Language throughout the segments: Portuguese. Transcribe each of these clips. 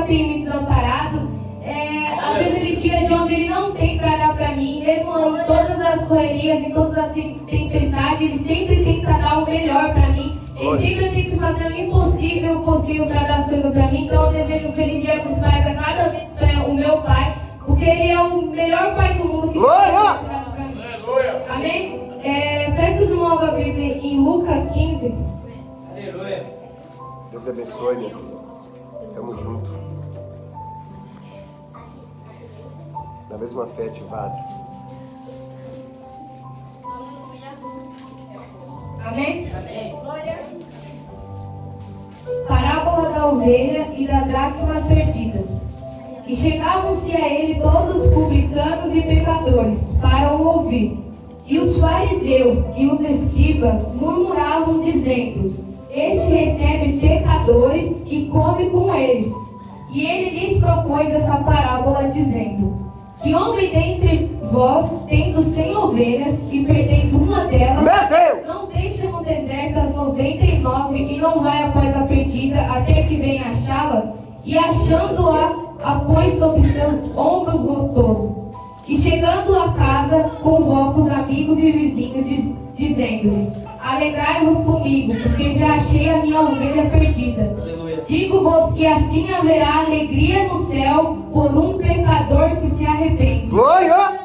tem me desamparado. Às vezes Ele tira de onde Ele não tem para dar para mim. Mesmo em todas as correrias, em todas as tempestades, Ele sempre tenta dar o melhor para mim. Ele sempre tenta fazer o impossível o possível para dar as coisas para mim. Então eu desejo um feliz dia dos pais a cada vez para o meu pai, porque Ele é o melhor pai do mundo que tem para mim. Amém? Peço que os irmãos abram a Bíblia em Lucas 15. Aleluia. Deus te abençoe, meu filho. Tamo junto. Na mesma fé, ativado. Amém? Amém. Parábola da ovelha e da dracma perdida. E chegavam-se a ele todos os publicanos e pecadores para o ouvir. E os fariseus e os escribas murmuravam, dizendo: Este recebe pecadores e come com eles. E ele lhes propôs essa parábola, dizendo: Que homem dentre vós, tendo 100 ovelhas, e perdendo uma delas, não deixa no deserto as 99 e não vai após a perdida até que venha achá-la? E achando-a, põe sobre seus ombros gostoso. E chegando a casa, convoca os amigos e vizinhos, dizendo-lhes: Alegrai-vos comigo, porque já achei a minha ovelha perdida. Digo-vos que assim haverá alegria no céu por um pecador que se arrepende. Glória!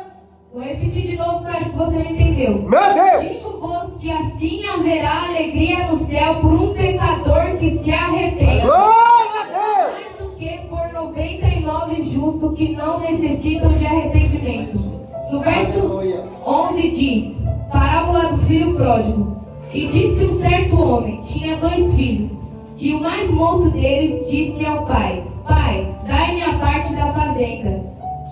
Vou repetir de novo, porque eu acho que você não entendeu. Meu Deus! Digo-vos que assim haverá alegria no céu por um pecador que se arrepende. Glória a Deus! Mais do que por 99 justos que não necessitam de arrependimento. No verso 11 diz: Parábola do filho pródigo. E disse um certo homem, tinha 2 filhos. E o mais moço deles disse ao pai: Pai, dai-me a parte da fazenda,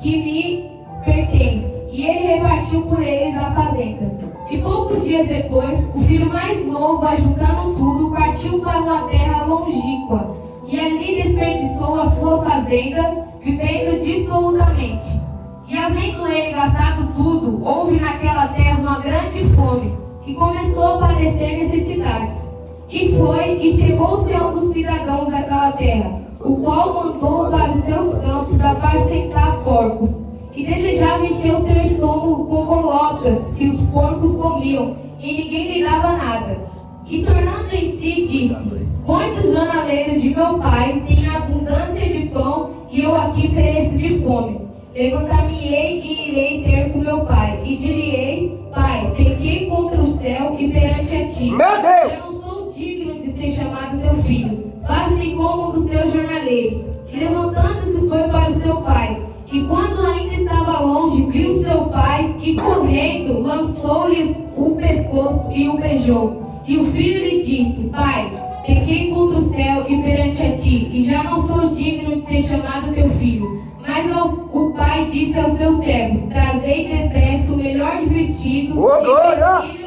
que me pertence. E ele repartiu por eles a fazenda. E poucos dias depois, o filho mais novo, ajuntando tudo, partiu para uma terra longínqua. E ali desperdiçou a sua fazenda, vivendo dissolutamente. E havendo ele gastado tudo, houve naquela terra uma grande fome, e começou a padecer necessidades. E foi, e chegou-se a um dos cidadãos daquela terra, o qual mandou para os seus campos apacentar porcos, e desejava encher o seu estômago com bolachas que os porcos comiam, e ninguém lhe dava nada. E tornando em si, disse: Quantos jornaleiros de meu pai têm abundância de pão, e eu aqui pereço de fome? Levantar-me-ei e irei ter com meu pai, e dir-lhe-ei: Pai, pequei contra o céu e perante a ti. Meu Deus! Eu não sou digno de ser chamado teu filho. Faz-me como um dos teus jornaleiros. E levantando-se foi para o seu pai. E quando ainda estava longe, viu seu pai, e correndo, lançou-lhe o pescoço e o beijou. E o filho lhe disse: Pai, pequei contra o céu e perante a ti, e já não sou digno de ser chamado teu filho. Mas o pai disse aos seus servos: Trazei depressa o melhor vestido,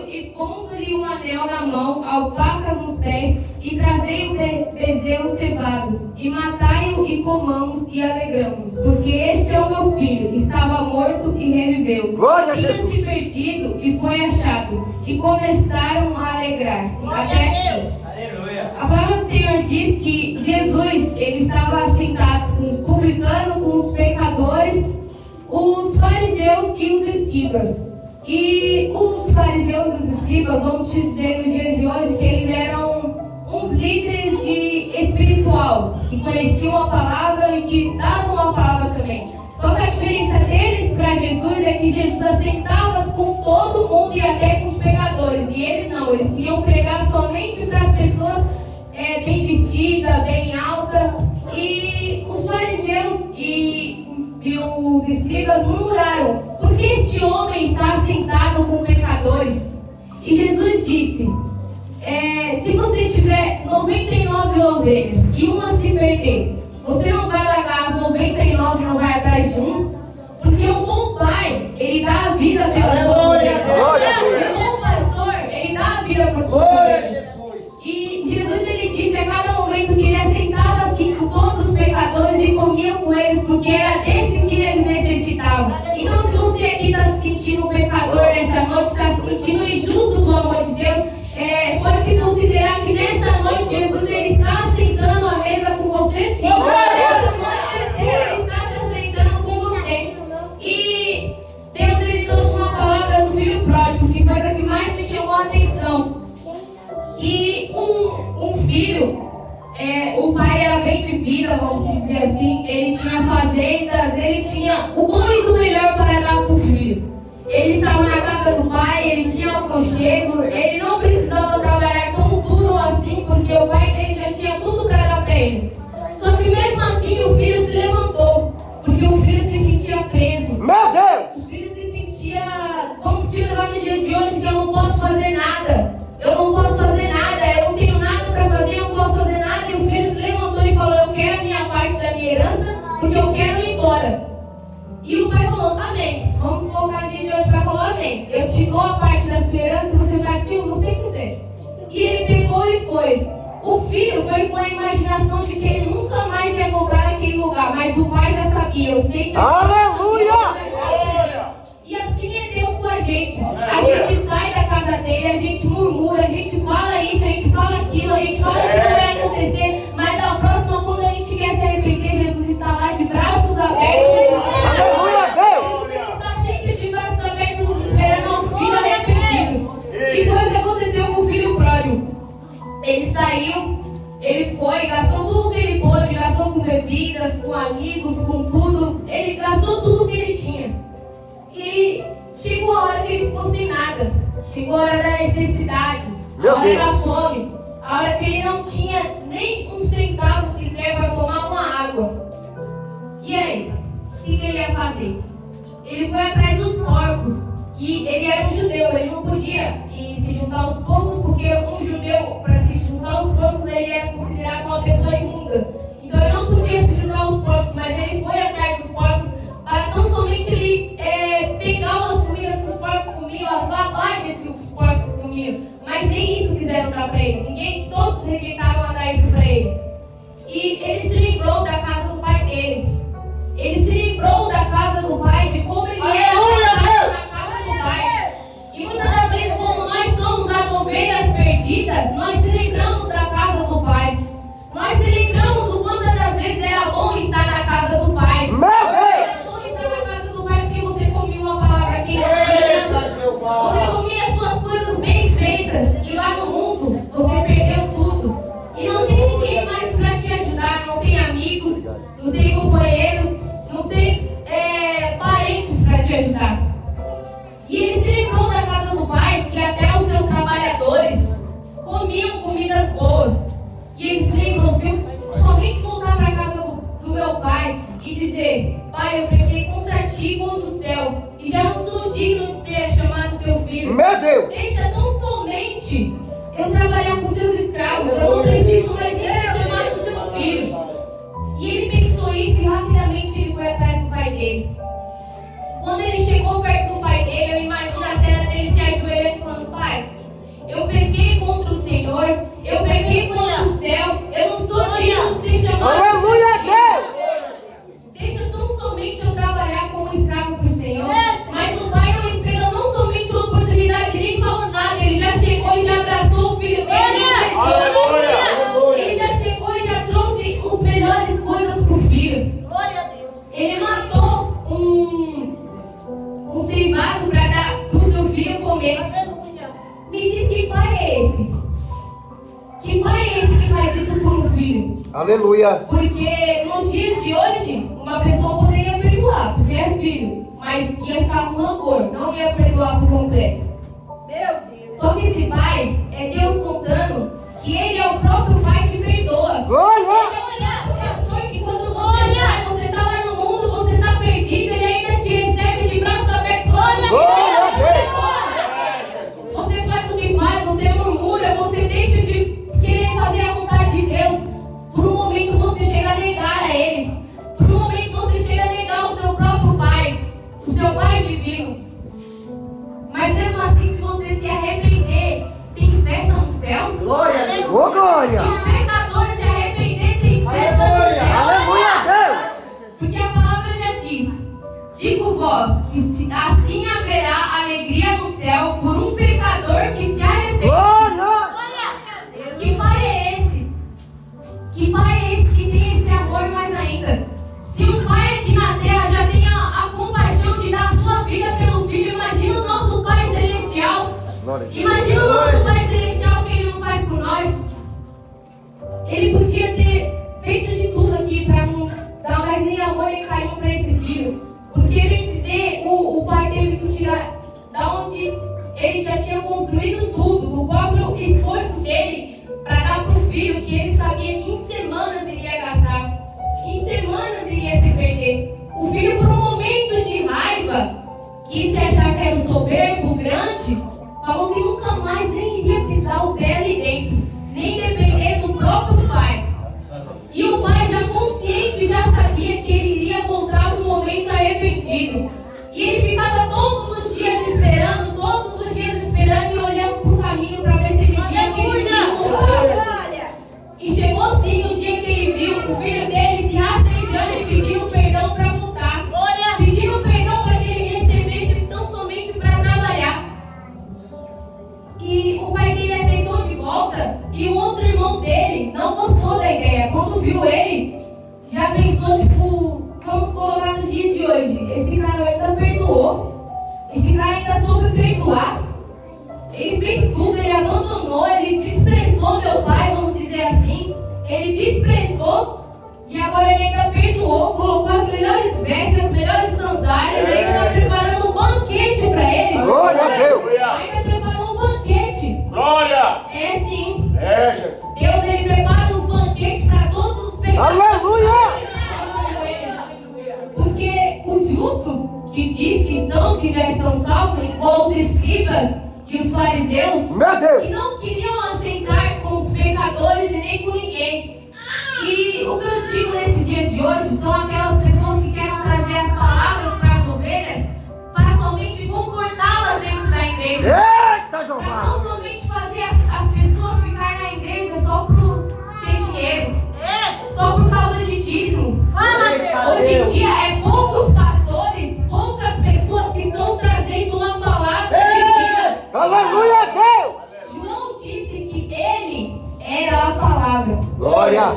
e pondo-lhe um anel na mão, alpacas nos pés, e trazei o bezerro cevado, e matai-o e comamos e alegramos, porque este é o meu filho, estava morto e reviveu, tinha-se perdido e foi achado, e começaram a alegrar-se. Até aqui. A palavra do Senhor diz que Jesus, ele estava sentado com os publicanos, com os pecadores, os fariseus e os escribas. E os fariseus e os escribas, vamos dizer nos dias de hoje, que eles eram uns líderes espiritual, que conheciam a palavra e que davam a palavra também. Só que a diferença deles para Jesus é que Jesus assentava com todo mundo e até com os pecadores. E eles não, eles queriam pregar somente para as pessoas bem vestidas, bem altas. E os fariseus e os escribas murmuraram: por que este homem está sentado com pecadores? E Jesus disse: se você tiver 99 ovelhas e uma se perder, você não vai largar as 99 e não vai atrás de um? Porque um bom pai, ele dá a vida pelas ovelhas. Um bom pastor, ele dá a vida por suas ovelhas. E Jesus, ele disse a cada momento que ele assentava assim com todos os pecadores e comia com eles, porque era desse que eles necessitavam. Então, se você aqui está se sentindo um pecador nesta noite, está se sentindo injusto do amor de Deus, pode se considerar que nesta noite Jesus, ele está sentando à mesa com você, sim. Essa não é O pai era bem de vida, vamos dizer assim. Ele tinha fazendas, ele tinha o bom e do melhor para dar para o filho. Ele estava na casa do pai, ele tinha aconchego, ele não precisava trabalhar tão duro assim, porque o pai dele já tinha tudo para dar para ele. Só que mesmo assim o filho se levantou, porque o filho se sentia preso. Meu Deus! O filho se sentia, vamos te levar no dia de hoje, que eu não posso fazer nada. Eu não posso fazer nada, eu não tenho nada para fazer, eu não posso fazer nada. E o filho se levantou e falou: eu quero a minha parte da minha herança, porque eu quero ir embora. E o pai falou: amém. Vamos colocar no dia de hoje. O pai falou: amém. Eu te dou a parte da sua herança, você faz o que você quiser. E ele pegou e foi. O filho foi com a imaginação de que ele nunca mais ia voltar naquele lugar. Mas o pai já sabia. Eu sei que... Aleluia! E assim é Deus com a gente. A gente sai da casa dele, a gente murmura, a gente fala isso, a gente fala aquilo, a gente fala que não vai acontecer. Mas da próxima, quando a gente quer se arrepender, Jesus está lá de braços abertos. Aleluia, Deus! Jesus está sempre de braços abertos, nos esperando ao filho arrependido. E foi o que aconteceu com o filho pródigo. Ele saiu, ele foi, gastou tudo que ele pôde, gastou com bebidas, com amigos, com tudo. Ele gastou tudo que ele tinha. E chegou a hora que ele ficou sem nada. Chegou a hora da necessidade, a hora da fome, a hora que ele não tinha nem um centavo sequer para tomar uma água. E aí, o que ele ia fazer? Ele foi atrás dos porcos. E ele era um judeu, ele não podia se juntar aos porcos, porque um judeu, para se juntar aos porcos, ele era considerado uma pessoa imunda. Então ele não podia se juntar aos porcos, mas ele foi atrás dos porcos para tão somente ele pegar as comidas que os porcos comiam, as lavagens que os porcos comiam. Mas nem isso quiseram dar para ele. Todos rejeitaram a dar isso para ele. E ele se livrou da casa do pai dele. Ele se livrou da casa do pai, de como ele era tratado na casa do pai. E muitas das vezes, como nós somos as ovelhas perdidas, nós se lembramos da casa do pai. Nós se lembramos do quantas das vezes era bom estar na casa do pai. Era bom estar na casa do pai porque você comia uma palavra quentinha. Você comia as suas coisas bem feitas. E lá no mundo, você perdeu tudo. E não tem ninguém mais para te ajudar. Não tem amigos, não tem companheiros, não tem parentes para te ajudar. E ele se lembrou da casa do pai, que até os seus trabalhadores comiam comidas boas. E ele se lembrou: se eu somente voltar para a casa do meu pai e dizer: pai, eu pequei contra ti e contra o céu, e já não sou digno de ser chamado teu filho. Meu Deus! Deixa tão somente eu trabalhar com seus escravos, eu não preciso mais nem ser chamado seu filho. E ele pensou isso e rapidamente ele foi atrás do pai dele. Quando ele chegou perto do pai dele, eu imagino a cena dele se ajoelhando e falando: pai, eu pequei contra o Senhor, eu pequei contra o céu, eu não sou digno de ser chamado seu filho. Deixa tão somente eu trabalhar como escravo para o Senhor. Mas o pai não esperou não somente uma oportunidade, nem falou nada, ele já chegou e já abraçou o filho dele. Ele já chegou e já trouxe as melhores coisas para o filho. Ele matou um ceivado para dar para o seu filho comer. Me diz, que pai é esse? Que pai é esse que faz isso por um filho? Aleluia! Porque nos dias de hoje, uma pessoa poderia perdoar, porque é filho, mas ia ficar com rancor, não ia perdoar por completo. Só que esse pai é Deus contando que ele é o próprio pai que perdoa. Ele é o pastor que quando você sai, você está lá no mundo, você está perdido, ele ainda te recebe de braços abertos. Você faz o que faz, você murmura, você deixa de querer fazer a vontade de Deus. Por um momento você chega a negar a Ele. Por um momento você chega a negar o seu próprio pai, o seu pai divino. Mas mesmo assim, se você se arrepender, tem festa no céu. Glória! Se o pecador se arrepender, tem festa no céu. Aleluia, Deus! Porque a palavra já diz: digo-vos que assim haverá alegria no céu por um pecador que se arrepende. Que pai é esse? Que pai é esse que tem esse amor mais ainda? Se um pai aqui na terra já tem a compaixão de dar a sua vida pelo filho, imagina o nosso Pai Celestial. Imagina o nosso Pai Celestial, que Ele não faz por nós. Ele podia viu ele, já pensou, tipo, vamos colocar nos dias de hoje, esse cara ainda perdoou, esse cara ainda soube perdoar, ele fez tudo, ele abandonou, ele desprezou meu pai, vamos dizer assim, ele desprezou, e agora ele ainda perdoou, colocou as melhores vestes, as melhores sandálias, ainda está preparando um banquete para ele. Glória a Deus. Ainda preparou um banquete. Glória! É sim. É, Jesus. Deus, ele prepara os banquetes para todos os pecadores. Aleluia! Porque os justos, que diz que são, que já estão salvos, igual os escribas e os fariseus, Meu Deus! que não queriam assentar com os pecadores e nem com ninguém. E o que eu digo nesses dias de hoje são aquelas pessoas que querem trazer as palavras para as ovelhas para somente confortá-las dentro da igreja. Eita, Para Jeová! não somente fazer as pessoas ficar na igreja só por ter dinheiro, só por causa de dízimo. Hoje em dia é poucos pastores, poucas pessoas que estão trazendo uma palavra divina. Aleluia a Deus! João disse que ele era a palavra. Glória!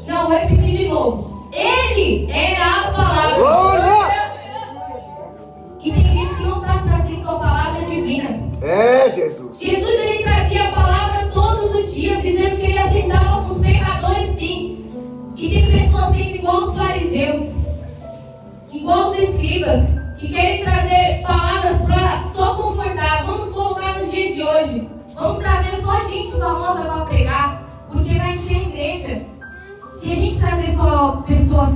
Não, vou repetir de novo. Ele era a palavra. Glória! E tem gente que não está trazendo a palavra divina. É, Jesus! Jesus, ele trazia a palavra todos os dias, dizendo que ele assentava com os pecadores, sim. E tem pessoas sendo igual os fariseus, igual os escribas, que querem trazer palavras para só confortar. Vamos colocar nos dias de hoje. Vamos trazer só gente famosa para pregar, porque vai encher a igreja. Se a gente trazer só pessoas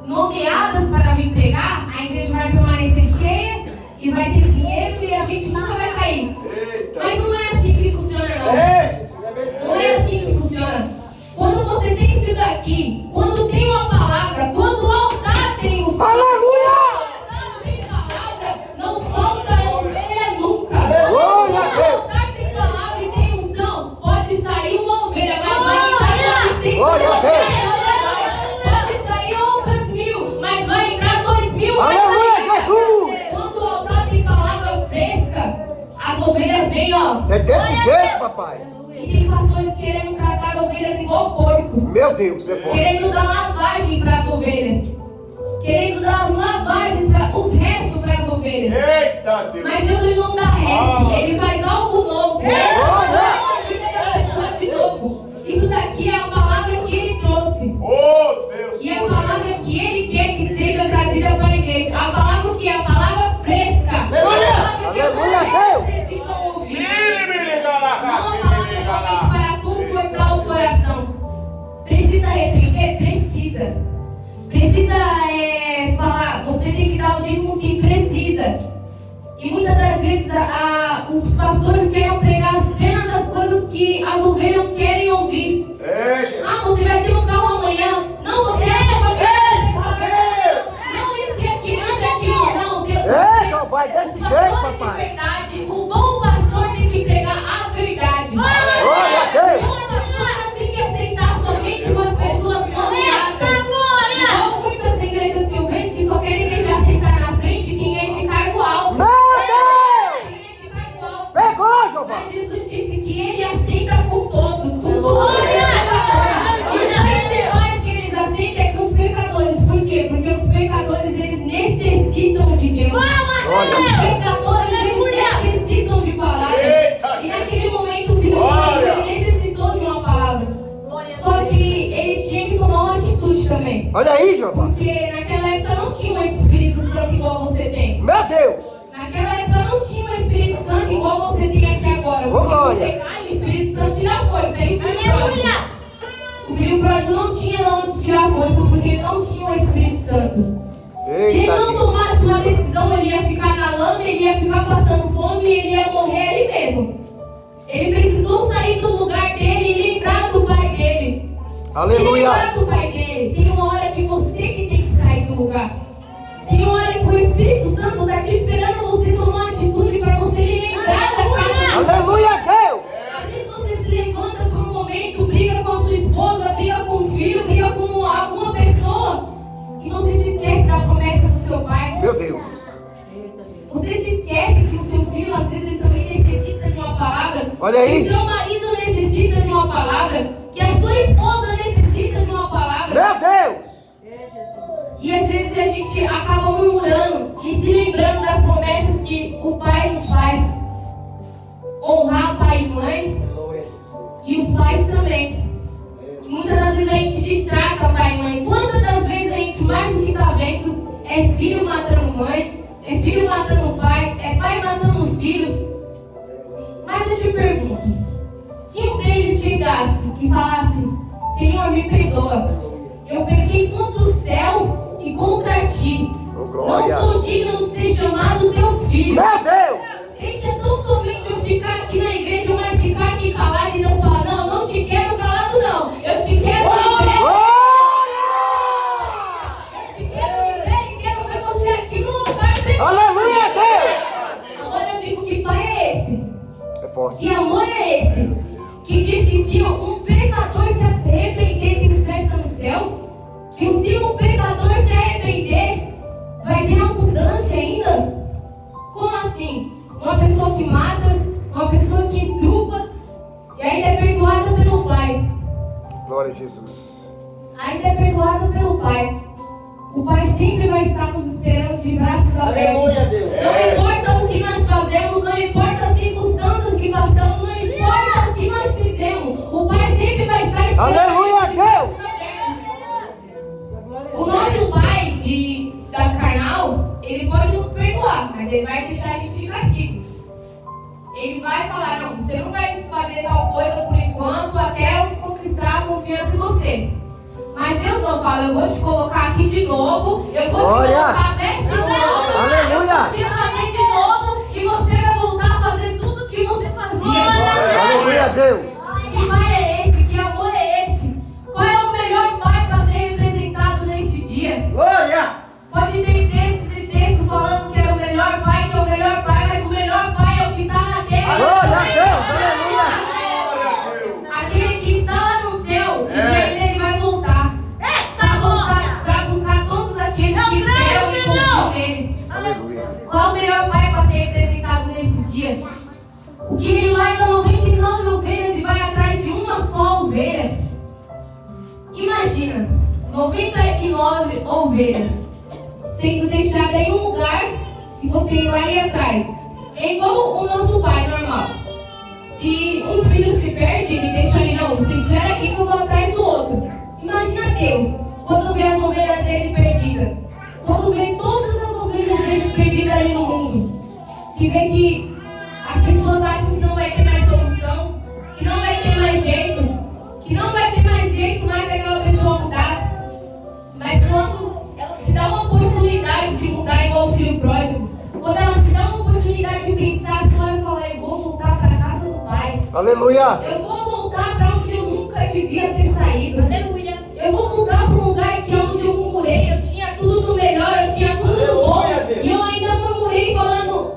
nomeadas para vir pregar, a igreja vai permanecer cheia e vai ter dinheiro e a gente nunca vai cair. Eita! Mas não é assim que funciona, não. Não é assim que funciona. Quando você tem isso daqui, quando tem uma palavra, quando o altar tem o som, Aleluia! quando o altar tem palavra, não falta ovelha nunca. Glória a Quando o Deus! altar tem palavra e tem unção, pode sair uma ovelha, mas vai entrar 900 Glória a Deus! ovelhas. Pode sair outras 1000, mas vai entrar 2000. Vai Aleluia, sair. Jesus! Quando o altar tem palavra fresca, as ovelhas vêm, ó. É desse jeito, papai! E tem pastores querendo tratar ovelhas igual porcos. Meu Deus, é forte! Querendo dar lavagem para as ovelhas. Querendo dar as lavagens para os restos para as ovelhas. Eita, Deus! Mas Deus, ele não dá resto. Ele faz algo novo. Ele faz a vida da pessoa de novo. Isso daqui é a palavra que ele trouxe. Oh, Deus! E é a palavra que ele quer que seja trazida para a igreja. A palavra que é a palavra fresca. A palavra que as Aleluia, ovelhas Deus! precisam ouvir. Miri, Não uma palavra somente para confortar o coração. Precisa repreender? Precisa. Precisa falar, você tem que dar o dízimo? Sim, precisa. E muitas das vezes os pastores querem pregar apenas as coisas que as ovelhas querem ouvir. É, Jesus! Ah, você vai ter um carro amanhã. Não, você não, isso e aquilo, isso e aquilo. Não, Deus. É, Jeová, é desse Os jeito, pastores de papai! verdade, o bom pastor tem que pregar a verdade. Glória a Deus! O bom pastor não tem que aceitar somente umas pessoas nomeadas. Igual muitas igrejas que eu vejo que só querem deixar sentar na frente quem é de cargo alto. Meu Deus! Quem é de cargo alto. Pegou, Jeová! Mas Jesus disse que ele aceita com todos os pecadores. E os principais que eles aceitam é com os pecadores. Por quê? Porque os pecadores, eles necessitam de Deus. Os pecadores, eles necessitam de palavra. Eita, E naquele momento o filho pródigo, ele necessitou de uma palavra. Só que ele tinha que tomar uma atitude também. Olha aí, Jeová! Porque naquela época não tinha o Espírito Santo igual você tem. Meu Deus! Naquela época não tinha o Espírito Santo igual você tem aqui agora. Porque glória. você cai, o Espírito Santo tira a força. E o filho pródigo? O filho pródigo não tinha de onde tirar força, porque ele não tinha o Espírito Santo. Se ele Eita, não Deus. tomasse uma decisão, ele ia ficar na lama, ele ia ficar passando fome e ele ia morrer ali mesmo. Ele precisou sair do lugar dele e lembrar do pai dele. Se Aleluia! lembrar do pai dele, tem uma hora que você que tem que sair do lugar. Tem uma hora que o Espírito Santo está te esperando você tomar uma atitude para você lhe lembrar da casa. Aleluia, Deus! Às vezes você se levanta por um momento, briga com a sua esposa, briga com o filho, briga com alguma pessoa e você se esquece da promessa do seu pai. Meu Deus! Você se esquece que o seu filho, às vezes, ele também necessita de uma palavra. Olha aí. Que o seu marido necessita de uma palavra. Que a sua esposa necessita E às vezes a gente acaba murmurando e se lembrando das promessas que o Pai nos faz. Honrar pai e mãe e os pais também. Muitas das vezes a gente distrata pai e mãe. Quantas das vezes a gente mais do que está vendo é filho matando mãe, é filho matando pai, é pai matando filho. Mas eu te pergunto, se um deles chegasse e falasse: Senhor, me perdoa, eu pequei contra o céu e contra ti, não sou digno de ser chamado teu filho. Meu Deus! Deixa tão somente eu ficar aqui na igreja, mas ficar aqui calado e Deus fala: não, não te quero calado não, eu te quero viver. Eu te quero viver e quero ver você aqui no lugar dele. Aleluia, Deus! Agora eu digo: que pai é esse? É forte. Que amor é esse? Que diz que se um pecador se arrepender, tem festa no céu? Que se um pecador se arrepender, vai ter abundância ainda? Como assim? Uma pessoa que mata, uma pessoa que estrupa, e ainda é perdoada pelo Pai. Glória a Jesus. Ainda é perdoada pelo Pai. O Pai sempre vai estar nos esperando de braços abertos. Aleluia, Deus. Não importa o que nós fazemos, não importa as circunstâncias que passamos, não importa o que nós fizemos. O Pai sempre vai estar esperando. Aleluia, de braços abertos. O nosso Pai da carnal, ele pode nos perdoar, mas ele vai deixar a gente de castigo. Ele vai falar: não, você não vai fazer tal coisa por enquanto, até eu conquistar a confiança em você. Mas Deus não fala: eu vou te colocar aqui de novo, eu vou te colocar neste novo, Aleluia. eu vou te fazer de novo, e você vai voltar a fazer tudo o que você fazia. Aleluia, Deus! Que pai é esse? Que amor é esse? Qual é o melhor pai para ser representado neste dia? Glória! Pode ter textos e textos falando que era o melhor pai, que é o melhor pai, mas o melhor pai é o que está na terra. Glória a Deus! Aleluia! Aquele que está lá no céu, e ainda ele vai voltar. Para buscar todos aqueles que esperam e confiam nele. Aleluia! Qual o melhor pai para ser representado nesse dia? O que ele larga 99 ovelhas e vai atrás de uma só ovelha? Imagina, 99 ovelhas sendo deixada em um lugar e você ir lá e ir atrás. É igual o nosso pai normal. Se um filho se perde, ele deixa ali: não, você espera aqui que eu vou atrás do outro. Imagina Deus, quando vê as ovelhas dele perdidas, quando vê todas as ovelhas dele perdidas ali no mundo, que vê que as pessoas acham que não vai ter mais solução, que não vai ter mais jeito, que não vai ter mais jeito mais daquela pessoa mudar. Mas quando ela se dá uma oportunidade de mudar, igual o filho pródigo, quando ela se dá uma oportunidade de pensar, ela vai falar: eu vou voltar para a casa do Pai. Aleluia! Eu vou voltar para onde eu nunca devia ter saído. Aleluia! Eu vou voltar para um lugar que é onde eu murmurei. Eu tinha tudo do melhor, eu tinha tudo do bom. E eu ainda murmurei falando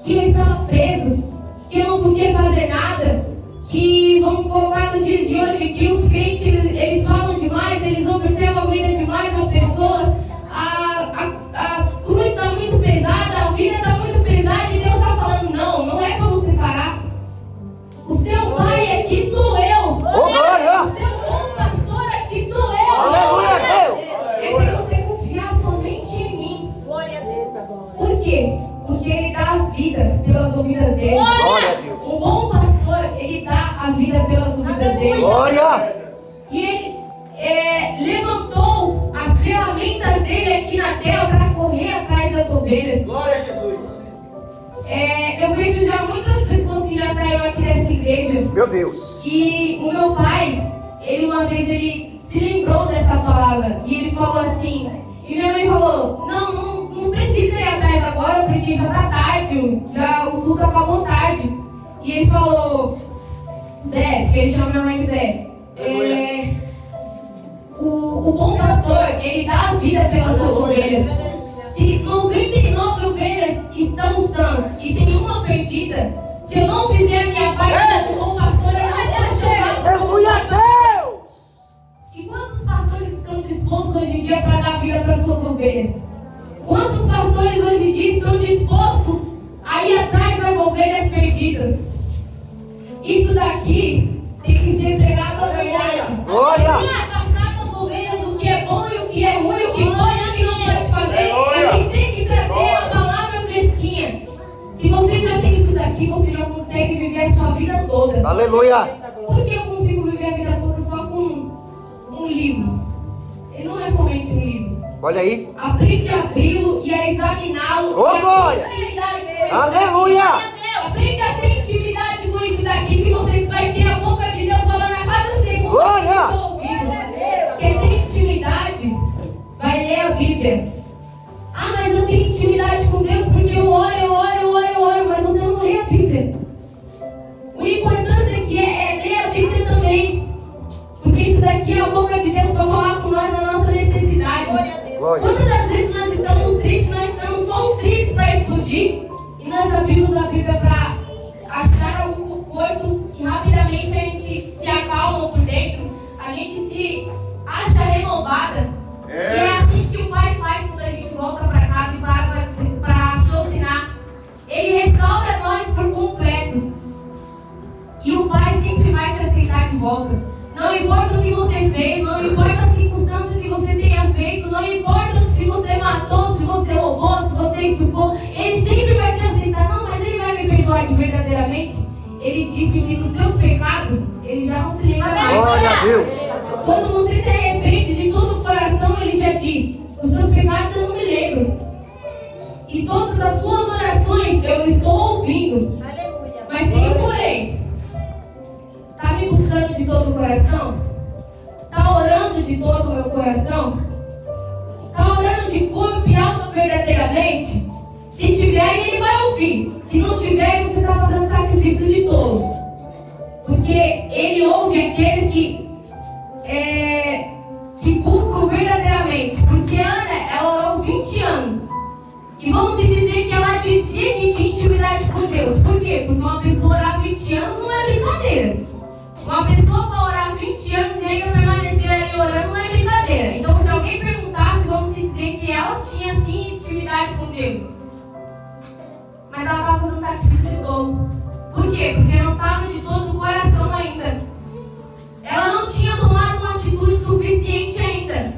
que eu estava preso, que eu não podia fazer nada, que vamos colocar nos dias de hoje que os crentes eles falam demais, eles observam a vida demais das pessoas. A cruz está muito pesada, a vida está muito pesada, e Deus está falando: não, não é para você parar. O seu pai aqui sou eu. Glória! O seu bom pastor aqui sou eu. Aleluia, Deus! É para você confiar somente em mim. Glória a Deus. Por quê? Porque ele dá a vida pelas ovelhas dele. Glória a Deus! O bom pastor, ele dá a vida pelas ovelhas dele. Glória! E ele levantou as ferramentas dele aqui na terra para correr atrás das ovelhas. Glória a Jesus. Eu vejo já muitas pessoas que já saíram aqui dessa igreja. Meu Deus! E o meu pai, uma vez ele se lembrou dessa palavra. E ele falou assim, e minha mãe falou: não precisa ir atrás agora, porque já tá tarde, já o culto acabou tarde. E ele falou: Bé, porque ele chama minha mãe de Bé. O bom pastor, ele dá a vida pelas suas ovelhas. Se 99 ovelhas estão sãs e tem uma perdida, se eu não fizer a minha parte como bom pastor, eu não vou chamado. Aleluia, Deus! E quantos pastores estão dispostos hoje em dia para dar vida para as suas ovelhas? Quantos pastores hoje em dia estão dispostos a ir atrás das ovelhas perdidas? Isso daqui tem que ser pregado a verdade. Glória! Tem que passar nas ovelhas o que é bom e o que é ruim, o que pode toda. Aleluia. Por que eu consigo viver a vida toda só com um livro? Ele não é somente um livro. Olha aí. Aprende a abri-lo e a examiná-lo. Ô, e a ter glória! intimidade com isso Aleluia. daqui. Aprende a ter intimidade com isso daqui, que você vai ter a boca de Deus falando a cada segundo. Glória! Que eu estou ouvindo. Quer ter intimidade? Vai ler a Bíblia. Ah, mas eu tenho intimidade com Deus porque eu oro, mas você não lê a Bíblia. O importante aqui é ler a Bíblia também. Porque isso daqui é a boca de Deus para falar com nós na nossa necessidade. Glória. Quantas das vezes nós estamos tristes, nós estamos só tristes para explodir e nós abrimos a Bíblia para achar algum conforto e rapidamente a gente se acalma por dentro, a gente se acha renovada. E é assim que o Pai faz quando a gente volta para casa e para raciocinar. Ele restaura nós por completos. E o Pai sempre vai te aceitar de volta. Não importa o que você fez, não importa a circunstância que você tenha feito, não importa se você matou, se você roubou, se você estuprou, Ele sempre vai te aceitar. Não, mas Ele vai me perdoar de verdadeiramente. Ele disse que dos seus pecados, Ele já não se lembra mais. Glória a Deus. Quando você se arrepende de todo o coração, Ele já diz: os seus pecados eu não me lembro. E todas as suas orações eu estou ouvindo. Mas tem um porém. Está me buscando de todo o coração? Está orando de todo o meu coração? Está orando de corpo e alma verdadeiramente? Se tiver, Ele vai ouvir. Se não tiver, você está fazendo sacrifício de tolo. Porque Ele ouve aqueles que buscam verdadeiramente. Porque Ana, ela orou 20 anos. E vamos dizer que ela dizia que tinha intimidade com Deus. Por quê? Porque uma pessoa orar 20 anos não é brincadeira. Uma pessoa para orar 20 anos e ainda permanecer ali orando não é brincadeira. Então, se alguém perguntasse, vamos dizer que ela tinha sim intimidade com Deus. Mas ela estava fazendo sacrifício de tolo. Por quê? Porque não estava de todo o coração ainda. Ela não tinha tomado uma atitude suficiente ainda.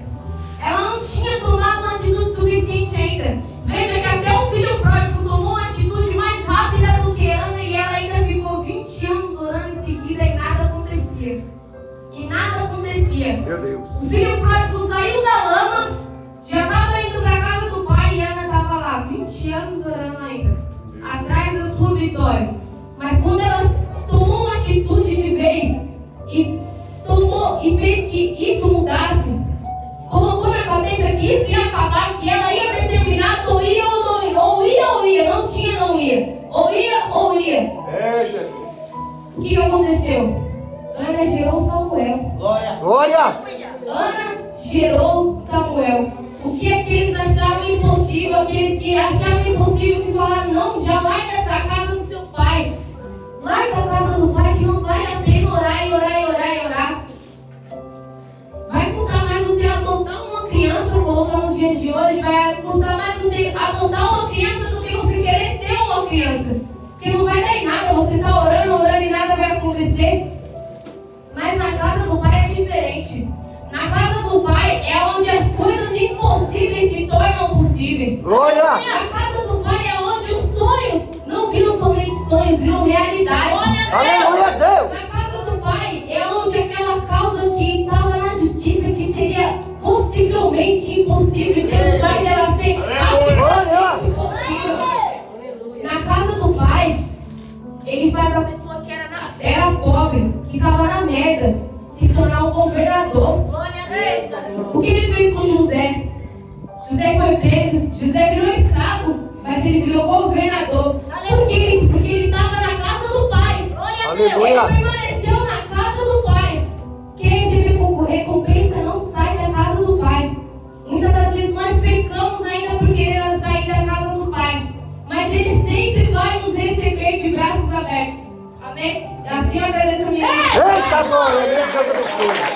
Ela não tinha tomado uma atitude suficiente ainda. Veja que até o filho pródigo tomou uma atitude mais rápida do que Ana e ela ainda ficou 20 anos orando em seguida e nada acontecia. E nada acontecia. Meu Deus. O filho pródigo saiu da lama, já estava indo para a casa do pai e Ana estava lá, 20 anos orando ainda, atrás da sua vitória. Mas quando ela tomou uma atitude de vez e fez que isso mudasse, colocou na cabeça que isso ia acabar, que ela ia determinar ou ia ou não ia, ou ia, não tinha, não ia, ou ia. É, Jesus. O que aconteceu? Ana gerou Samuel. Glória. Ana gerou Samuel. O que aqueles acharam impossível, aqueles que achavam impossível, que falaram: não, já larga essa casa do seu pai. Larga a casa do pai, que não vale a pena orar e orar e orar e orar. Vai custar mais você adotar uma criança, colocando nos dias de hoje, vai custar mais você adotar uma criança do que você querer ter uma criança. Porque não vai dar em nada, você está orando e nada vai acontecer. Mas na casa do pai é diferente. Na casa do pai é onde as coisas impossíveis se tornam possíveis. Glória. Na casa do pai é onde os sonhos não viram somente sonhos, viram realidade. Aleluia a Deus. Na casa do pai é onde aquela causa que estava na justiça, que seria possivelmente impossível, Deus faz ela ser absolutamente possível. Na casa do pai, Ele faz a pessoa que era pobre, que estava na merda, se tornar um governador. O que Ele fez com José? José foi preso, José virou escravo, mas ele virou governador. Por quê? Porque ele estava na casa do pai. Aleluia. Ele permaneceu na casa do pai. Quem receber recompensa não sai da casa do pai. Muitas das vezes nós pecamos ainda por querer sair da casa do pai. Mas Ele sempre vai nos receber de braços abertos. Amém? Assim eu agradeço a minha vida. Eita glória. Deus abençoe.